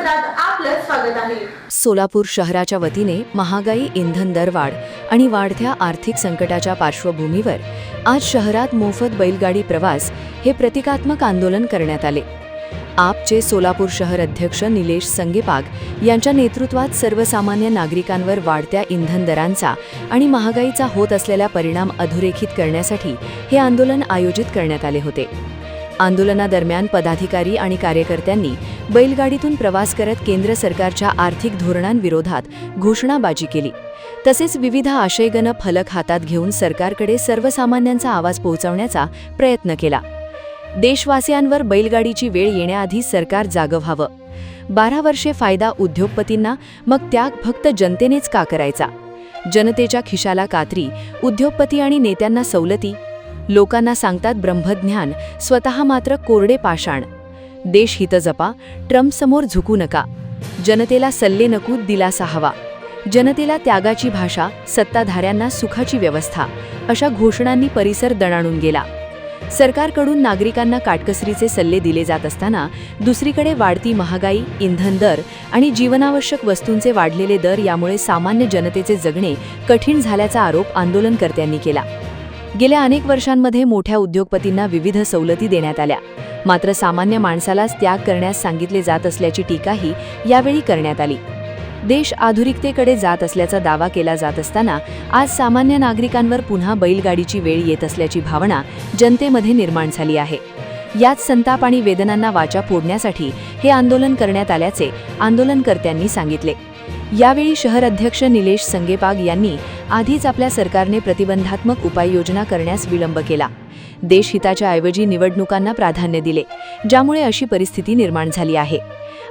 समाचारात आपलं स्वागत आहे। सोलापूर शहराच्या वतीने महागाई, इंधन दरवाढ आणि वाढत्या आर्थिक संकटाच्या पार्श्वभूमीवर आज शहरात मोफत बैलगाडी प्रवास हे प्रतिकात्मक आंदोलन करण्यात आले। आपचे सोलापूर शहर अध्यक्ष निलेश संगेपाग यांच्या नेतृत्वात सर्वसामान्य नागरिकांवर वाढत्या इंधन दरांचा आणि महागाईचा होत असलेला परिणाम अधोरेखित करण्यासाठी हे आंदोलन आयोजित करण्यात आले होते। आंदोलनादरम्यान पदाधिकारी आणि कार्यकर्त्यांनी बैलगाडीतून प्रवास करत केंद्र सरकारच्या आर्थिक धोरणांविरोधात घोषणाबाजी केली। तसेच विविध आशयगन फलक हातात घेऊन सरकारकडे सर्वसामान्यांचा आवाज पोहोचवण्याचा प्रयत्न केला। देशवासियांवर बैलगाडीची वेळ येण्याआधी सरकार जागं व्हावं। 12 वर्षे फायदा उद्योगपतींना, मग त्याग फक्त जनतेनेच का करायचा? जनतेच्या खिशाला कात्री, उद्योगपती आणि नेत्यांना सवलती, लोकांना सांगतात ब्रह्मज्ञान, स्वतः मात्र कोरडे पाषाण। देश हित जपा, ट्रम्पसमोर झुकू नका। जनतेला सल्ले नको, दिलासा हवा। जनतेला त्यागाची भाषा, सत्ताधाऱ्यांना सुखाची व्यवस्था, अशा घोषणांनी परिसर दणाणून गेला। सरकारकडून नागरिकांना काटकसरीचे सल्ले दिले जात असताना दुसरीकडे वाढती महागाई, इंधन दर आणि जीवनावश्यक वस्तूंचे वाढलेले दर यामुळे सामान्य जनतेचे जगणे कठीण झाल्याचा आरोप आंदोलनकर्त्यांनी केला। गेल्या अनेक वर्षांमध्ये मोठ्या उद्योगपतींना विविध सवलती देण्यात आल्या, मात्र सामान्य माणसालाच त्याग करण्यास सांगितले जात असल्याची टीकाही यावेळी करण्यात आली। देश आधुनिकतेकडे जात असल्याचा दावा केला जात असताना आज सामान्य नागरिकांवर पुन्हा बैलगाडीची वेळ येत असल्याची भावना जनतेमध्ये निर्माण झाली आहे। याच संताप आणि वेदनांना वाचा फोडण्यासाठी हे आंदोलन करण्यात आल्याचे आंदोलनकर्त्यांनी सांगितले। यावेळी शहर अध्यक्ष निलेश संगेपाग यांनी आधीच आपल्या सरकारने प्रतिबंधात्मक उपाययोजना करण्यास विलंब केला। देशहिताच्या ऐवजी निवडणुकांना प्राधान्य दिले, ज्यामुळे अशी परिस्थिती निर्माण झाली आहे।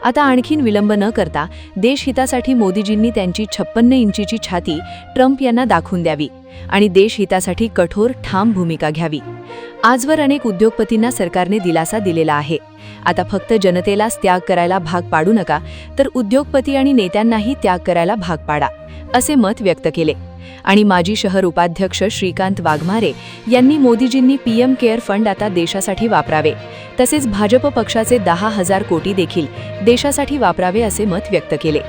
आता आणखीन विलंब न करता देशहितासाठी मोदीजींनी त्यांची 56 इंचीची छाती ट्रम्प यांना दाखवून द्यावी आणि देशहितासाठी कठोर, ठाम भूमिका घ्यावी। आजवर अनेक उद्योगपतींना सरकारने दिलासा दिलेला आहे। आता फक्त जनतेलाच त्याग करायला भाग पाडू नका, तर उद्योगपती आणि नेत्यांनाही त्याग करायला भाग पाडा, असे मत व्यक्त केले। आणि माजी शहर उपाध्यक्ष श्रीकांत वाघमारे यांनी मोदीजींनी पीएम केअर फंड आता देशासाठी वापरावे, तसेच भाजप पक्षाचे 10,000 कोटी देखील देशासाठी वापरावे असे मत व्यक्त केले।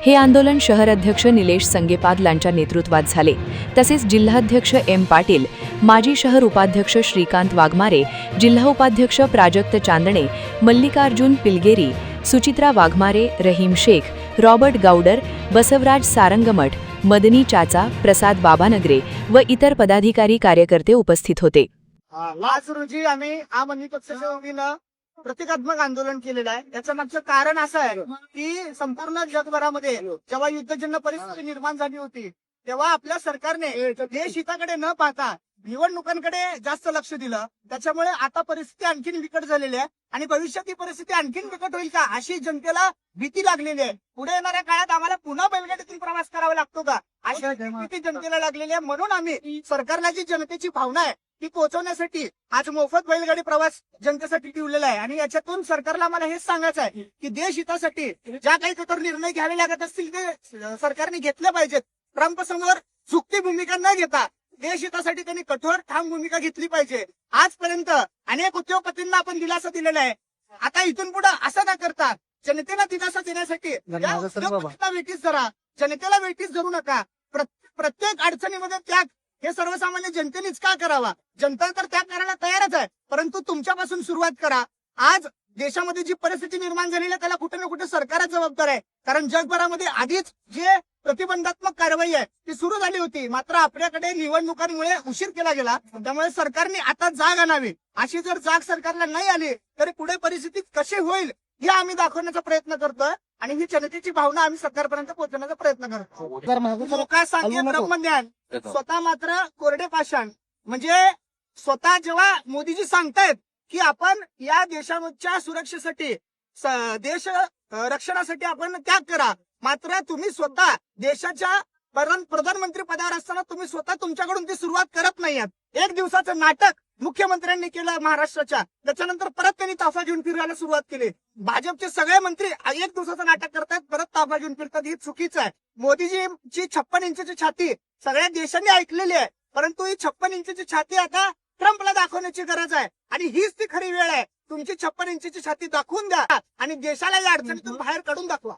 हे आंदोलन शहर अध्यक्ष निलेश संगेपाग यांच्या नेतृत्वात झाले। तसेच जिल्हाध्यक्ष एम पाटील, माजी शहर उपाध्यक्ष श्रीकांत वाघमारे, जिल्हा उपाध्यक्ष प्राजक्त चांदणे, मल्लिकार्जुन पिलगेरी, सुचित्रा वाघमारे, रहीम शेख, रॉबर्ट गावडर, बसवराज सारंगमठ, मदनी चाचा, प्रसाद बाबानगरे व इतर पदाधिकारी कार्यकर्ते उपस्थित होते। आज रोजी आम्ही आम आदमी पक्षाच्या वतीनं प्रतिकात्मक आंदोलन केलेलं आहे। याचं मागचं कारण असं आहे की संपूर्ण जगभरामध्ये जेव्हा युद्धजन्य परिस्थिती निर्माण झाली होती, तेव्हा आपल्या सरकारने देशहिताकडे न पाहता निवडणुकांकडे जास्त लक्ष दिलं। त्याच्यामुळे आता परिस्थिती आणखीन बिकट झालेली आहे आणि भविष्यात ही परिस्थिती आणखीन बिकट होईल का अशी जनतेला भीती लागलेली आहे। पुढे येणाऱ्या काळात आम्हाला पुन्हा बैलगाडीतून प्रवास करावा लागतो का अशी भीती जनतेला लागलेली आहे। म्हणून आम्ही सरकारला जी जनतेची भावना आहे ती पोहोचवण्यासाठी आज मोफत बैलगाडी प्रवास जनतेसाठी ठेवलेला आहे। आणि याच्यातून सरकारला आम्हाला हेच सांगायचं आहे की देशहितासाठी ज्या काही कठोर निर्णय घ्यावे लागत असतील ते सरकारने घेतले पाहिजेत। ट्रम्प समोर झुकती भूमिका न घेता देशहितासाठी त्यांनी कठोर, ठाम भूमिका घेतली पाहिजे। आजपर्यंत अनेक उद्योगपतींना आपण दिलासा दिलेला आहे। आता इथून पुढे असं न करता जनतेला दिलासा देण्यासाठी वेठीस धरा, जनतेला वेठीस धरू नका। प्रत्येक अडचणीमध्ये त्याग हे सर्वसामान्य जनतेनेच का करावा? जनता तर त्याग करायला तयारच आहे, परंतु तुमच्यापासून सुरुवात करा। आज देशामध्ये जी परिस्थिती निर्माण झालेली आहे त्याला कुठे ना कुठे सरकारच जबाबदार आहे, कारण जगभरामध्ये आधीच जे प्रतिबंधात्मक कारवाई आहे ती सुरू झाली होती, मात्र आपल्याकडे निवडणुकांमुळे उशीर केला गेला। त्यामुळे सरकारने आता जाग आणावी। अशी जर जाग सरकारला नाही आली तरी पुढे परिस्थिती कशी होईल हे आम्ही दाखवण्याचा प्रयत्न करतोय आणि ही जनतेची भावना आम्ही सरकारपर्यंत पोहोचवण्याचा प्रयत्न करतो। काय सांगेल ब्रह्मज्ञान, स्वतः मात्र कोरडे पाषाण। म्हणजे स्वतः जेव्हा मोदीजी सांगतायत की आपण या देशाच्या सुरक्षेसाठी, देश रक्षणासाठी आपण त्याग करा, मात्र तुम्ही स्वतः देशाच्या प्रधानमंत्री पदावर असताना तुम्ही स्वतः तुमच्याकडून ती सुरुवात करत नाही आहात। एक दिवसाचं नाटक मुख्यमंत्र्यांनी केलं महाराष्ट्राच्या, त्याच्यानंतर परत त्यांनी ताफा घेऊन फिरायला सुरुवात केली। भाजपचे सगळे मंत्री एक दिवसाचं नाटक करतात, परत ताफा घेऊन फिरतात, ही चुकीचं आहे। मोदीजींची 56 इंचची छाती सगळ्या देशांनी ऐकलेली आहे, परंतु ही 56 इंचची छाती आता ट्रम्पला दाखवण्याची गरज आहे आणि हीच ती खरी वेळ आहे तुमची 56 इंचीची छाती दाखवून द्या आणि देशाला या अडचणीतून बाहेर काढून दाखवा.